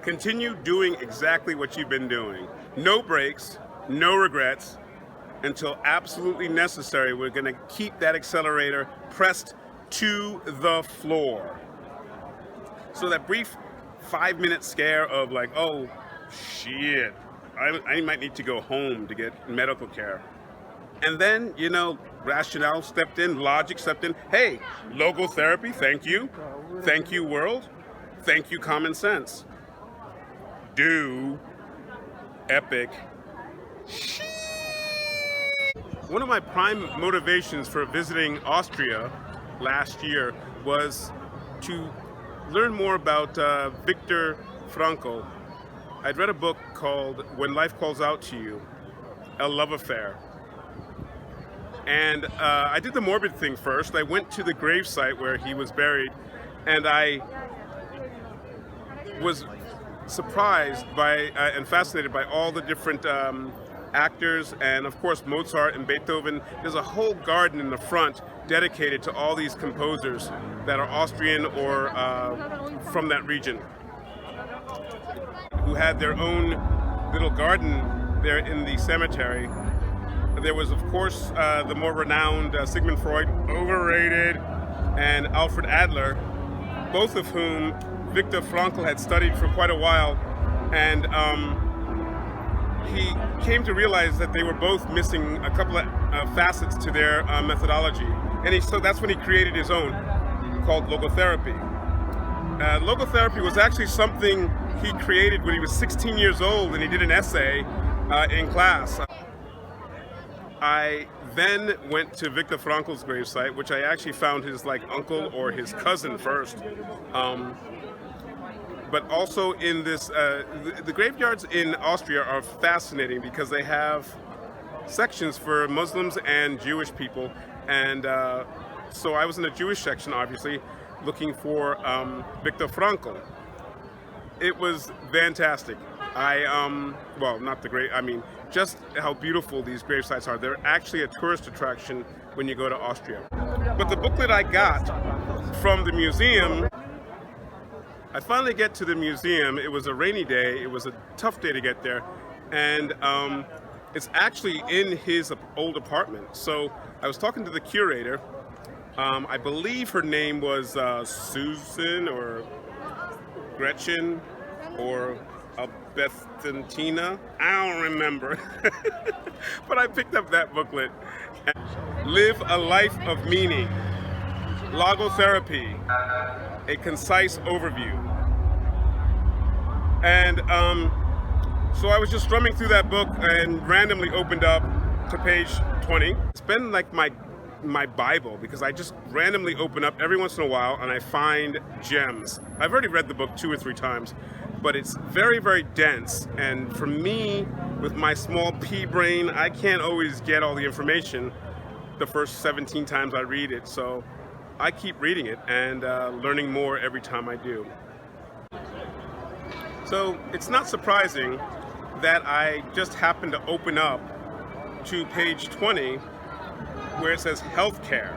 Continue doing exactly what you've been doing. No breaks, no regrets. Until absolutely necessary, we're going to keep that accelerator pressed to the floor. So that brief 5-minute scare of like, oh, shit, I might need to go home to get medical care. And then, rationale stepped in, logic stepped in. Hey, logotherapy, thank you. Thank you, world. Thank you, common sense. Do epic shit. One of my prime motivations for visiting Austria last year was to learn more about Viktor Frankl. I'd read a book called When Life Calls Out to You, A Love Affair. And I did the morbid thing first. I went to the gravesite where he was buried, and I was surprised by and fascinated by all the different actors, and of course Mozart and Beethoven. There's a whole garden in the front dedicated to all these composers that are Austrian or from that region, who had their own little garden there in the cemetery. There was, of course, the more renowned Sigmund Freud, overrated, and Alfred Adler, both of whom Viktor Frankl had studied for quite a while, and he came to realize that they were both missing a couple of facets to their methodology. And so that's when he created his own, called Logotherapy. Logotherapy was actually something he created when he was 16 years old, and he did an essay in class. I then went to Viktor Frankl's gravesite, which I actually found his uncle or his cousin first. But also in this, the graveyards in Austria are fascinating because they have sections for Muslims and Jewish people. And so I was in the Jewish section, obviously, looking for Viktor Frankl. It was fantastic. Well, not the great, just how beautiful these grave sites are. They're actually a tourist attraction when you go to Austria. But the booklet I got from the museum, I finally get to the museum. It was a rainy day. It was a tough day to get there. And it's actually in his old apartment. So I was talking to the curator. I believe her name was Susan or Gretchen or Bethantina. I don't remember. But I picked up that booklet. Live a Life of Meaning. Logotherapy. A concise overview. And so I was just strumming through that book and randomly opened up to page 20. It's been like my Bible, because I just randomly open up every once in a while and I find gems. I've already read the book 2 or 3 times, but it's very, very dense. And for me, with my small pea brain, I can't always get all the information the first 17 times I read it. So I keep reading it and learning more every time I do. So it's not surprising that I just happened to open up to page 20 where it says healthcare.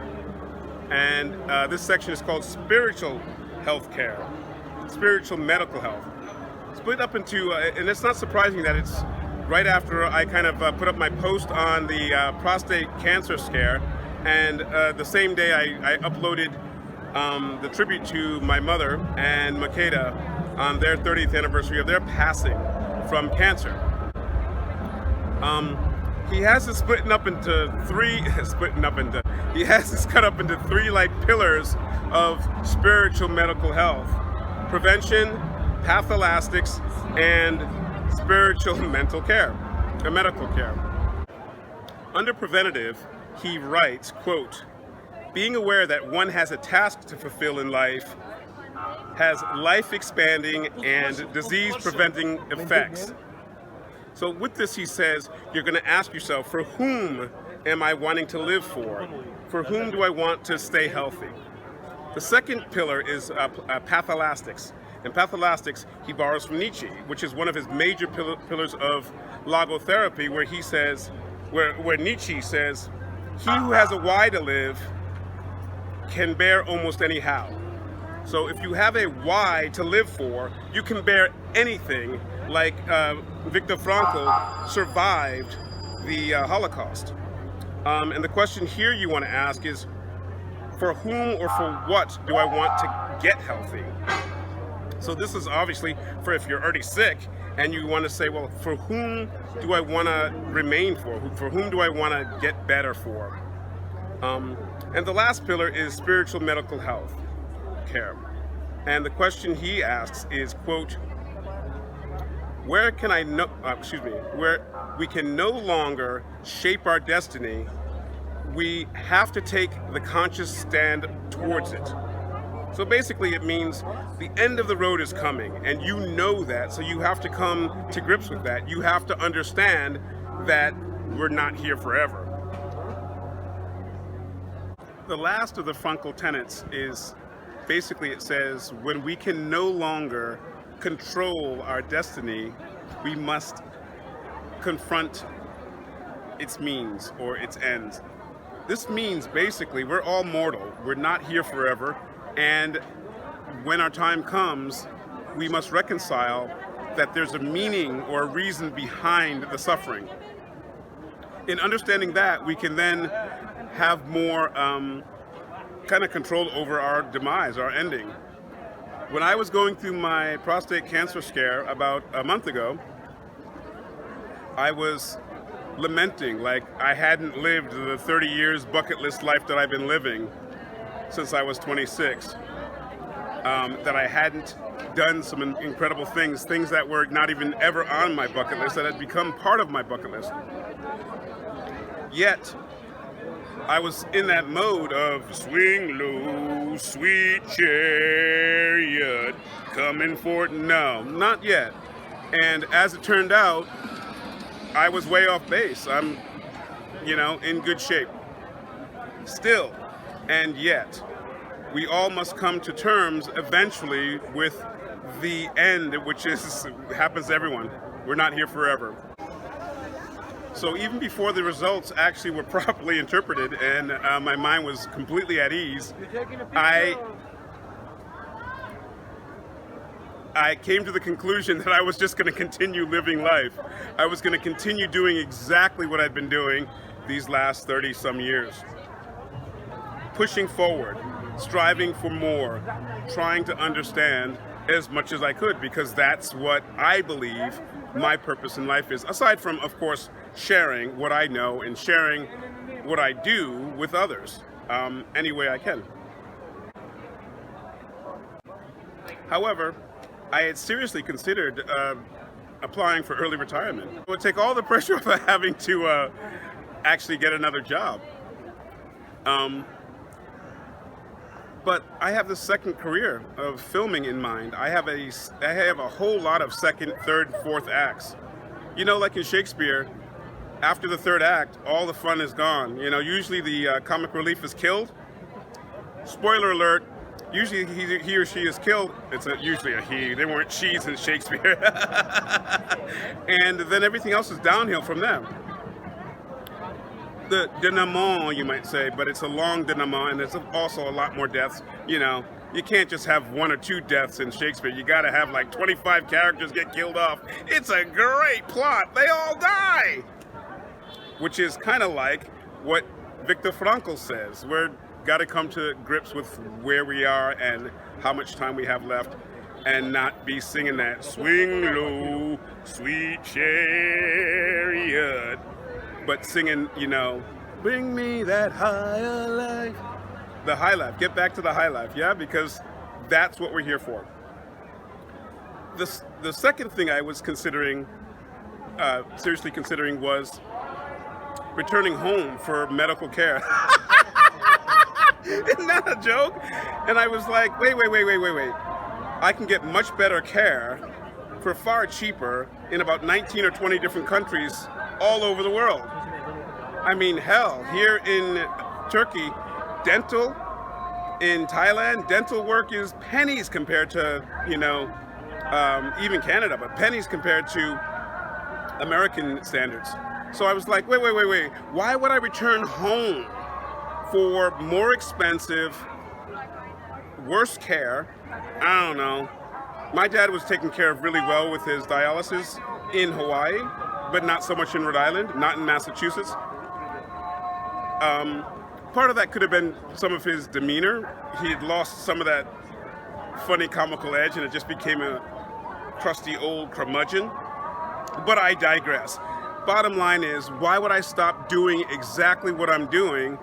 And this section is called spiritual healthcare, spiritual medical health. Split up into, and it's not surprising that it's right after I kind of put up my post on the prostate cancer scare. And the same day I uploaded the tribute to my mother and Makeda on their 30th anniversary of their passing from cancer. He has it he has this cut up into 3 pillars of spiritual medical health: prevention, patholastics, and spiritual medical care. Under preventative, he writes, quote, being aware that one has a task to fulfill in life has life-expanding and disease-preventing effects. So with this, he says, you're going to ask yourself, for whom am I wanting to live for? For whom do I want to stay healthy? The second pillar is patholastics. And patholastics, he borrows from Nietzsche, which is one of his major pillars of logotherapy, where he says, where Nietzsche says, he who has a why to live can bear almost any how. So if you have a why to live for, you can bear anything, like Viktor Frankl survived the Holocaust. And the question here you want to ask is, for whom or for what do I want to get healthy? So this is obviously for if you're already sick and you want to say, well, for whom do I want to remain for? For whom do I want to get better for? And the last pillar is spiritual medical health care. And the question he asks is, quote, where we can no longer shape our destiny, we have to take the conscious stand towards it. So basically it means the end of the road is coming, and you know that, so you have to come to grips with that. You have to understand that we're not here forever. The last of the Frankl tenets is basically, it says, when we can no longer control our destiny, we must confront its means or its ends. This means basically we're all mortal, we're not here forever, and when our time comes, we must reconcile that there's a meaning or a reason behind the suffering. In understanding that, we can then have more kind of control over our demise, our ending. When I was going through my prostate cancer scare about a month ago, I was lamenting like I hadn't lived the 30 years bucket list life that I've been living since I was 26. That I hadn't done some incredible things that were not even ever on my bucket list, that had become part of my bucket list. Yet, I was in that mode of swing low, sweet chariot, coming for it. No, not yet. And as it turned out, I was way off base. I'm, in good shape. Still, and yet, we all must come to terms eventually with the end, which happens to everyone. We're not here forever. So even before the results actually were properly interpreted and my mind was completely at ease, I came to the conclusion that I was just going to continue living life. I was going to continue doing exactly what I'd been doing these last 30-some years. Pushing forward, striving for more, trying to understand as much as I could, because that's what I believe my purpose in life is, aside from, of course, sharing what I know and sharing what I do with others any way I can. However, I had seriously considered applying for early retirement. It would take all the pressure off of having to actually get another job. But I have the second career of filming in mind. I have a whole lot of second, third, fourth acts. Like in Shakespeare, after the third act, all the fun is gone. Usually the comic relief is killed. Spoiler alert, usually he or she is killed. It's usually a he. There weren't she's in Shakespeare. And then everything else is downhill from them. The denouement, you might say, but it's a long denouement, and there's also a lot more deaths. You can't just have one or two deaths in Shakespeare. You got to have like 25 characters get killed off. It's a great plot. They all die. Which is kind of like what Viktor Frankl says. We're got to come to grips with where we are and how much time we have left, and not be singing that swing low, sweet chariot, but singing, bring me that higher life. The high life. Get back to the high life, yeah? Because that's what we're here for. The second thing I was seriously considering was returning home for medical care. Isn't that a joke? And I was like, wait. I can get much better care for far cheaper in about 19 or 20 different countries all over the world. I mean, hell, here in Turkey, dental, in Thailand, dental work is pennies compared to, even Canada, but pennies compared to American standards. So I was like, wait. Why would I return home for more expensive, worst care, I don't know. My dad was taken care of really well with his dialysis in Hawaii, but not so much in Rhode Island, not in Massachusetts. Part of that could have been some of his demeanor. He had lost some of that funny comical edge and it just became a crusty old curmudgeon. But I digress. Bottom line is, why would I stop doing exactly what I'm doing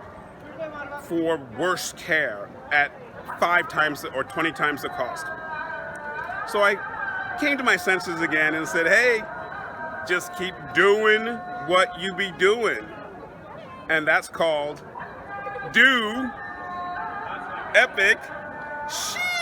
for worse care at 5 times or 20 times the cost? So I came to my senses again and said, hey, just keep doing what you be doing. And that's called do epic shit.